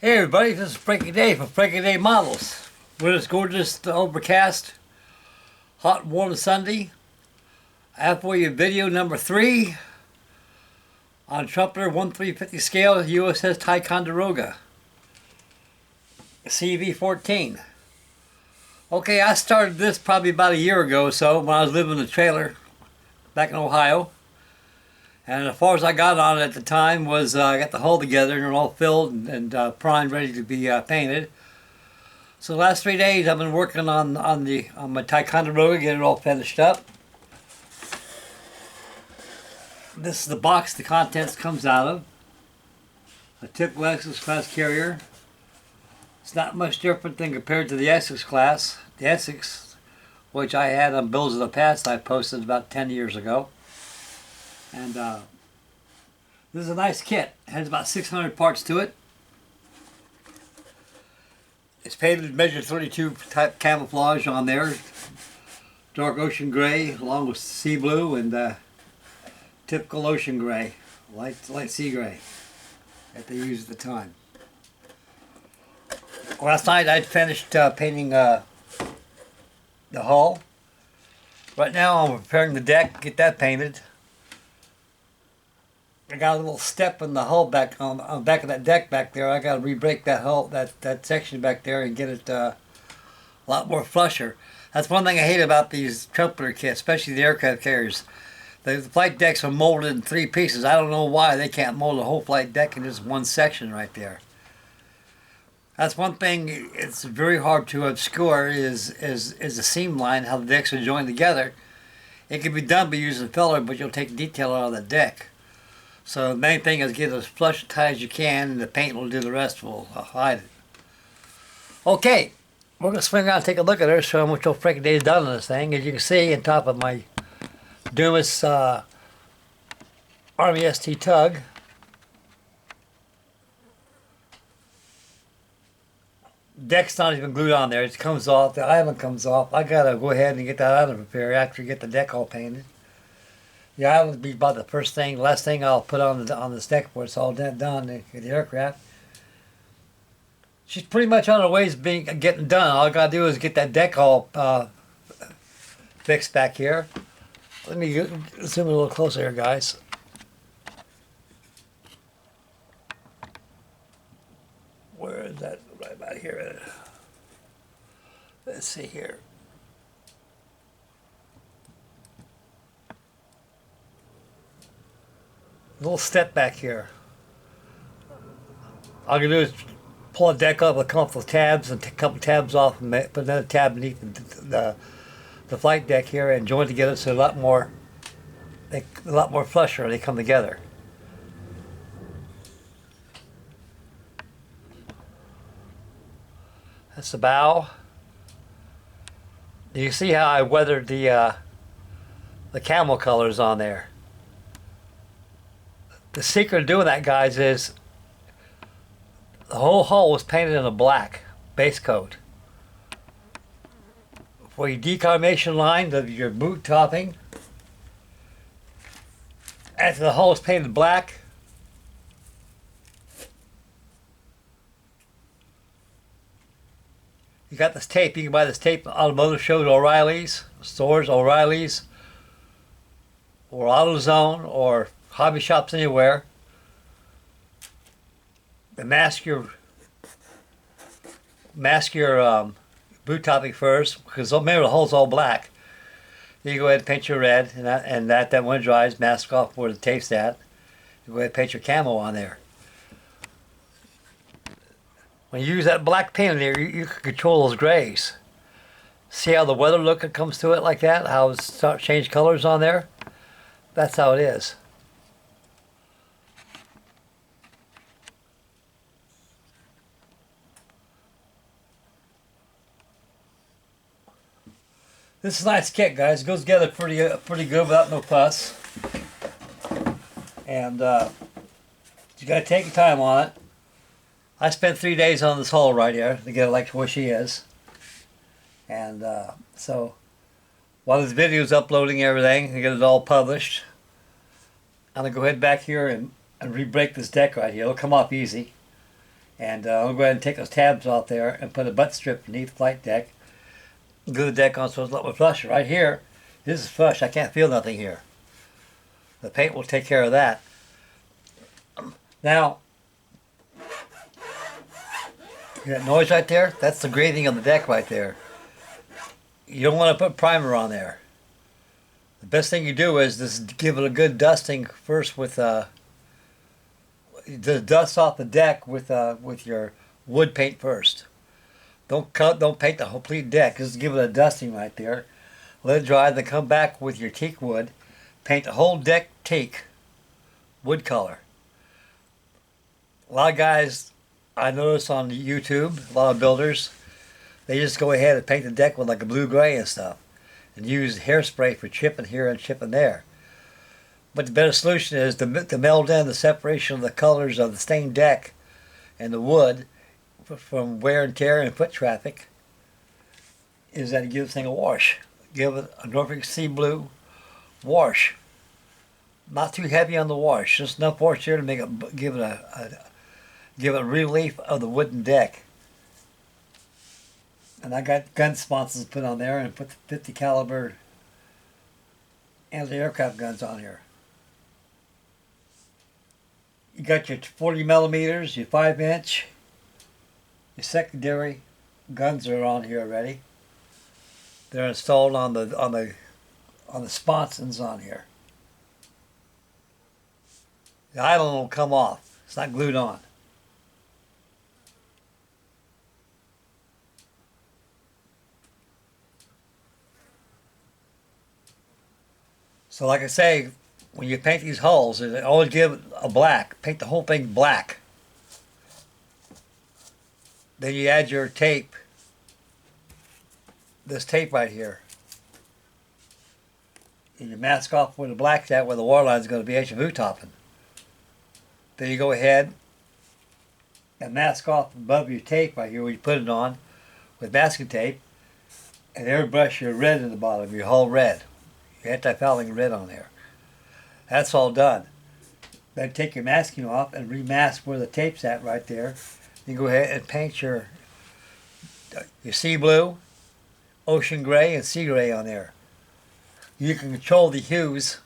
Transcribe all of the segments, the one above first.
Hey everybody, this is Frankie Day from Frankie Day Models. We're this gorgeous, overcast, hot and warm Sunday. I have for you video number 3 on Trumpeter 1/350 scale USS TICONDEROGA CV14. Okay, I started this probably about a year ago or so when I was living in a trailer back in Ohio. And as far as I got on it at the time was I got the hull together and all filled and primed, ready to be painted. So the last 3 days I've been working on my Ticonderoga, getting it all finished up. This is the box the contents comes out of. A typical Essex class carrier. It's not much different than compared to the Essex class. The Essex, which I had on bills of the past, I posted about 10 years ago. And this is a nice kit. It has about 600 parts to it. It's painted measure 32 type camouflage on there. Dark ocean gray along with sea blue and typical ocean gray, light sea gray that they used at the time. Last night I'd finished painting the hull. Right now I'm preparing the deck, get that painted. I got a little step in the hull back on the back of that deck back there. I got to re-break that hull, that section back there, and get it a lot more flusher. That's one thing I hate about these Trumpeter kits, especially the aircraft carriers. The flight decks are molded in 3 pieces. I don't know why they can't mold a whole flight deck in just one section right there. That's one thing. It's very hard to obscure is the seam line, how the decks are joined together. It can be done by using filler, but you'll take detail out of the deck. So the main thing is get it as flush and tight as you can, and the paint will do the rest, will hide it. Okay, we're going to swing out and take a look at her, show them what old Frankie Day's done on this thing. As you can see, on top of my Dumas Army ST tug, deck's not even glued on there. It comes off, the island comes off. I got to go ahead and get that island repaired after you get the deck all painted. The island will be about the last thing I'll put on this deck before it's all done the aircraft. She's pretty much on her way to getting done. All I gotta do is get that deck all fixed back here. Let me zoom a little closer here, guys. Where is that? Right about here. Let's see here. Little step back here. All I'm going to do is pull a deck up with a couple of tabs and take a couple tabs off and put another tab beneath the flight deck here and join together so a lot more flusher they come together. That's the bow. You see how I weathered the camel colors on there. The secret of doing that, guys, is the whole hull was painted in a black base coat. For your decontamination line of your boot topping, after the hull is painted black, you got this tape. You can buy this tape at automotive shows, O'Reilly's, stores, O'Reilly's, or AutoZone, or hobby shops anywhere. Mask your boot topping first, because remember the hull's all black. Then you go ahead and paint your red, and that when it dries, mask off where the tape's at. You go ahead and paint your camo on there. When you use that black paint in there, you can control those grays. See how the weather look comes to it like that? How it starts change colors on there? That's how it is. This is a nice kit, guys. It goes together pretty good without no fuss. And you got to take your time on it. I spent 3 days on this hull right here to get it like where she is. And so while this video is uploading everything and get it all published, I'm going to go ahead back here and re-break this deck right here. It'll come off easy. And I'll go ahead and take those tabs off there and put a butt strip beneath the flight deck. Glue the deck on so it's a little flush. Right here, this is flush. I can't feel nothing here. The paint will take care of that. Now, hear that noise right there? That's the grating of the deck right there. You don't want to put primer on there. The best thing you do is just give it a good dusting first with the dust off the deck with your wood paint first. Don't paint the complete deck. Just give it a dusting right there. Let it dry. Then come back with your teak wood. Paint the whole deck teak wood color. A lot of guys I notice on YouTube, a lot of builders, they just go ahead and paint the deck with like a blue-gray and stuff, and use hairspray for chipping here and chipping there. But the better solution is to meld in the separation of the colors of the stained deck and the wood from wear and tear and foot traffic, is that you give this thing a wash. Give it a Norfolk Sea Blue wash. Not too heavy on the wash, just enough wash here to make it give it a relief of the wooden deck. And I got gun sponsons put on there and put the 50 caliber anti-aircraft guns on here. You got your 40 millimeters, your 5-inch, your secondary guns are on here already. They're installed on the sponsons on here. The island will come off. It's not glued on. So like I say, when you paint these hulls, always give it a black. Paint the whole thing black. Then you add your tape. This tape right here. And you mask off where the black's at, where the waterline is going to be at your boot topping. Then you go ahead and mask off above your tape right here where you put it on with masking tape, and airbrush your red in the bottom, your hull red. Your anti-fouling red on there. That's all done. Then take your masking off and remask where the tape's at right there. You go ahead and paint your sea blue, ocean gray, and sea gray on there. You can control the hues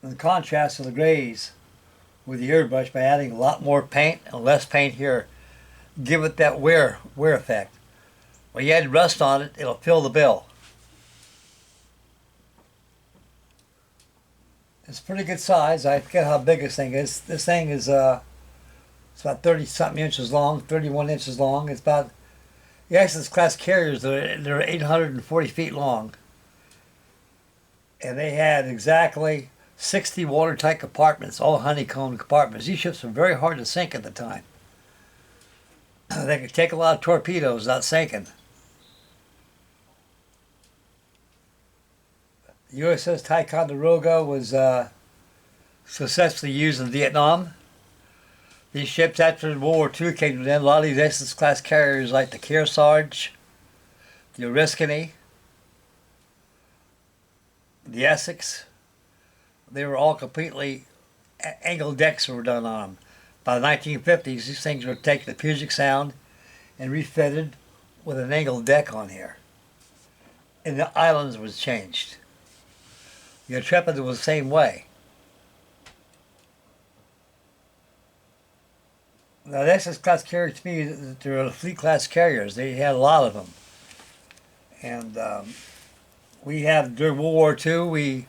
and the contrast of the grays with the airbrush by adding a lot more paint and less paint here. Give it that wear effect. When you add rust on it, it'll fill the bill. It's a pretty good size. I forget how big this thing is. This thing is it's about 30-something inches long, 31 inches long. It's about, the Essex class carriers, they're 840 feet long. And they had exactly 60 watertight compartments, all honeycomb compartments. These ships were very hard to sink at the time. They could take a lot of torpedoes without sinking. USS TICONDEROGA was successfully used in Vietnam. These ships after World War II came to them. A lot of these Essex class carriers like the Kearsarge, the Oriskany, the Essex, they were all completely angled decks were done on them. By the 1950s, these things were taken to Puget Sound and refitted with an angled deck on here. And the islands was changed. The Trumpeter was the same way. Now, the Essex class carriers, to me, they're fleet class carriers. They had a lot of them. And we had, during World War II, the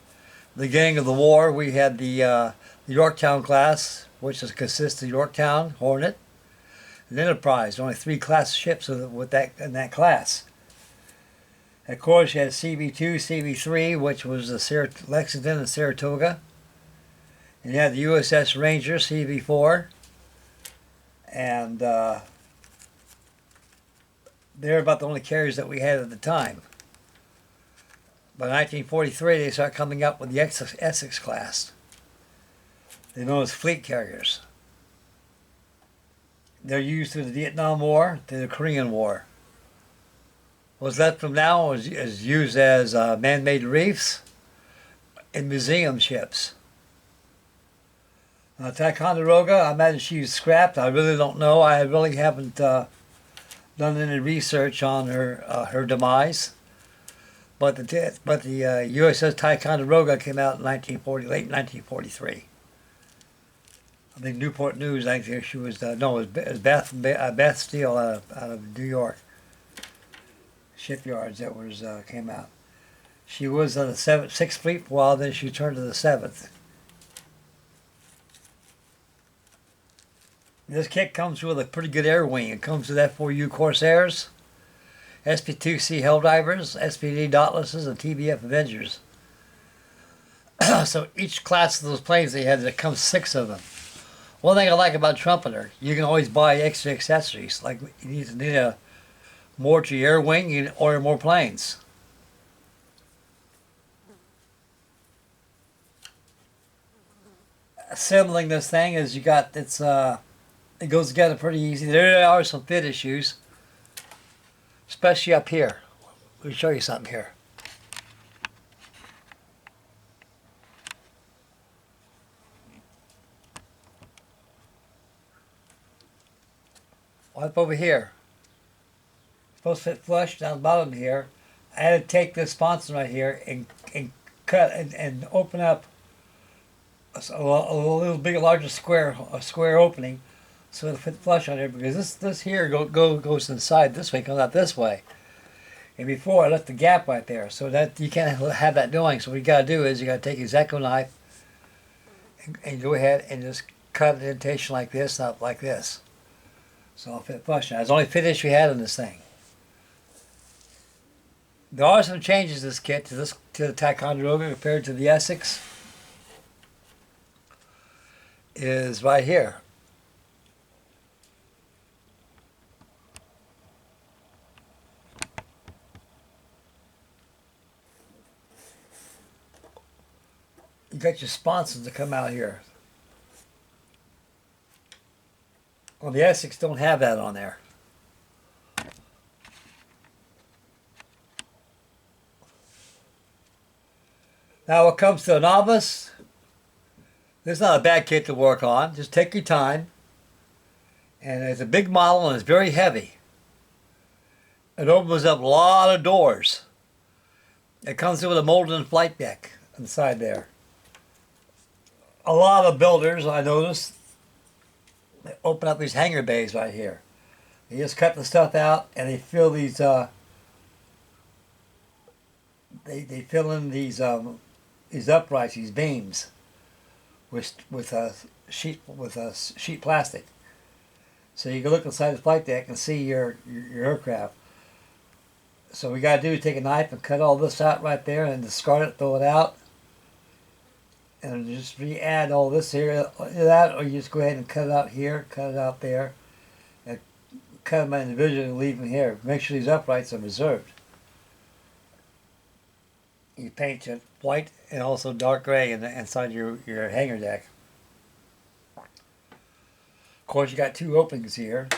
beginning of the war, we had the Yorktown class, which consists of Yorktown, Hornet, and Enterprise. Only 3 class ships with that in that class. Of course, you had CV2, CV3, which was the Lexington and Saratoga. And you had the USS Ranger, CV4. And they're about the only carriers that we had at the time. By 1943, they start coming up with the Essex class. They're known as fleet carriers. They're used through the Vietnam War, through the Korean War. What's left from now is used as man-made reefs and museum ships. Ticonderoga, I imagine she was scrapped. I really don't know. I really haven't done any research on her demise. But the USS Ticonderoga came out in 1940, late 1943. I think Newport News. I think she was no, it was Beth Steele out of New York shipyards that was came out. She was on the Sixth Fleet for a while. Then she turned to the Seventh. This kit comes with a pretty good air wing. It comes with F4U Corsairs, SP2C Helldivers, SPD Dauntlesses, and TBF Avengers. So each class of those planes they had, there comes 6 of them. One thing I like about Trumpeter, you can always buy extra accessories. Like you need a more to your air wing, you can order more planes. Assembling this thing is it goes together pretty easy. There are some fit issues, especially up here. Let me show you something here. Up over here. It's supposed to fit flush down the bottom here. I had to take this sponson right here and cut and open up a little bit larger square opening so it'll fit flush on there, because this here goes inside this way, comes out this way. And before I left the gap right there, so that you can't have that doing. So what you got to do is you got to take your X-Acto knife and go ahead and just cut an indentation like this, not like this. So it'll fit flush. Now, it's the only fit issue we had in this thing. There are some changes to this kit to the Ticonderoga compared to the Essex. Is right here. You got your sponsons to come out here. Well, the Essex don't have that on there. Now, when it comes to a novice, this is not a bad kit to work on. Just take your time. And it's a big model and it's very heavy. It opens up a lot of doors. It comes with a molded flight deck inside there. A lot of builders, I noticed, they open up these hangar bays right here. They just cut the stuff out and they fill these. They fill in these uprights, these beams, with a sheet plastic. So you can look inside the flight deck and see your aircraft. So what we got to do is take a knife and cut all this out right there and discard it, throw it out. And just re-add all this here, that, or you just go ahead and cut it out here, cut it out there, and cut them individually and leave them here. Make sure these uprights are reserved. You paint it white and also dark gray inside your hangar deck. Of course, you got 2 openings here.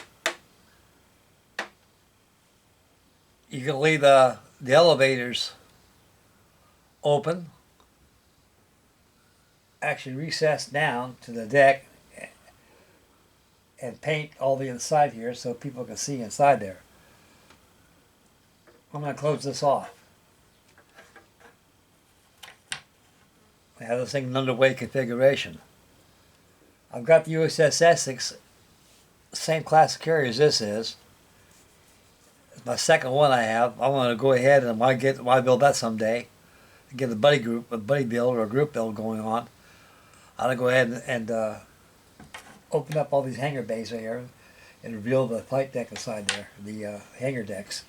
You can leave the elevators open, actually recess down to the deck, and paint all the inside here so people can see inside there. I'm going to close this off. I have this thing in underway configuration. I've got the USS Essex, same class of carrier as this is. It's my second one I have. I want to go ahead and why build that someday. Get a buddy build or a group build going on. I'm going to go ahead and open up all these hangar bays right here and reveal the flight deck inside there, the hangar decks.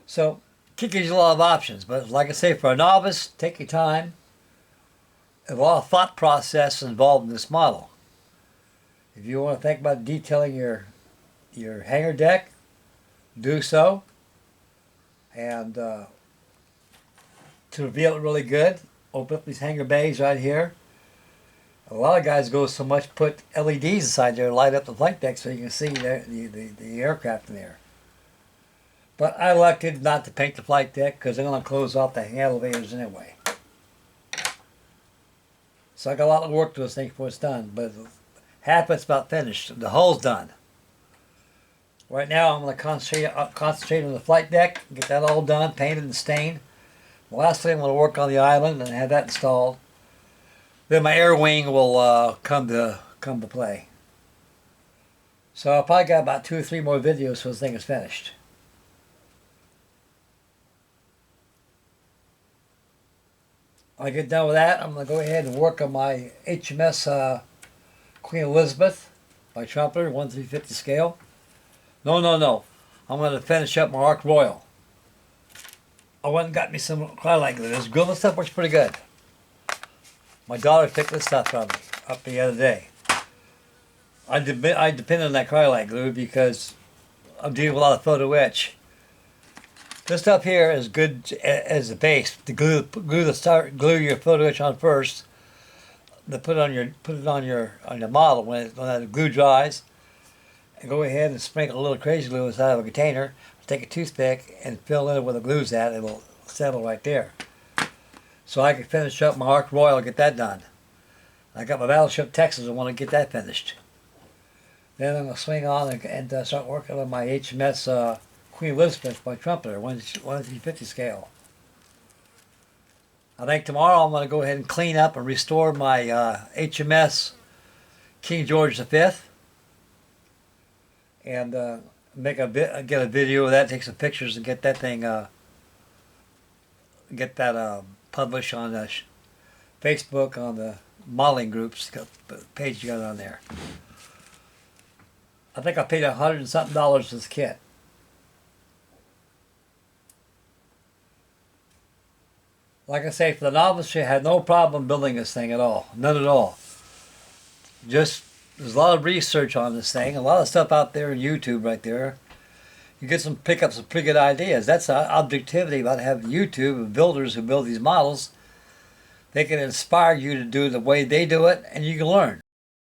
So, it gives you a lot of options, but like I say, for a novice, take your time. There's a lot of thought process involved in this model. If you want to think about detailing your hangar deck, do so. And to reveal it really good, open up these hangar bays right here. A lot of guys go so much put LEDs inside there to light up the flight deck so you can see the aircraft in there. But I elected not to paint the flight deck because I'm going to close off the elevators anyway. So I got a lot of work to this thing before it's done, but half it's about finished. The hull's done. Right now I'm going to concentrate on the flight deck, get that all done, painted and stained. The last thing I'm going to work on the island and have that installed. Then my air wing will come to play. So I probably got about 2 or 3 more videos so this thing is finished. When I get done with that, I'm going to go ahead and work on my HMS Queen Elizabeth by Trumpeter, 1/350 scale. No. I'm going to finish up my Ark Royal. I went and got me some cryolite glue. This glue stuff works pretty good. My daughter picked this stuff up the other day. I depend on that cryolite glue because I'm dealing with a lot of photo etch. This stuff here is good as a base to glue your photo etch on first. To put it on your model when the glue dries. And go ahead and sprinkle a little crazy glue inside of a container. Take a toothpick and fill in it where the glue's at. It will settle right there. So I can finish up my Ark Royal and get that done. I got my Battleship Texas. I want to get that finished. Then I'm going to swing on and start working on my HMS Queen Elizabeth by Trumpeter, 1/350 scale. I think tomorrow I'm going to go ahead and clean up and restore my HMS King George V. And get a video of that, take some pictures, and get that thing published on Facebook on the modeling groups page you got on there. I think I paid $100 and something for this kit. Like I say, for the novice, you had no problem building this thing at all. None at all. Just, there's a lot of research on this thing. A lot of stuff out there on YouTube right there. You pick up some pretty good ideas. That's the objectivity about having YouTube and builders who build these models. They can inspire you to do it the way they do it, and you can learn.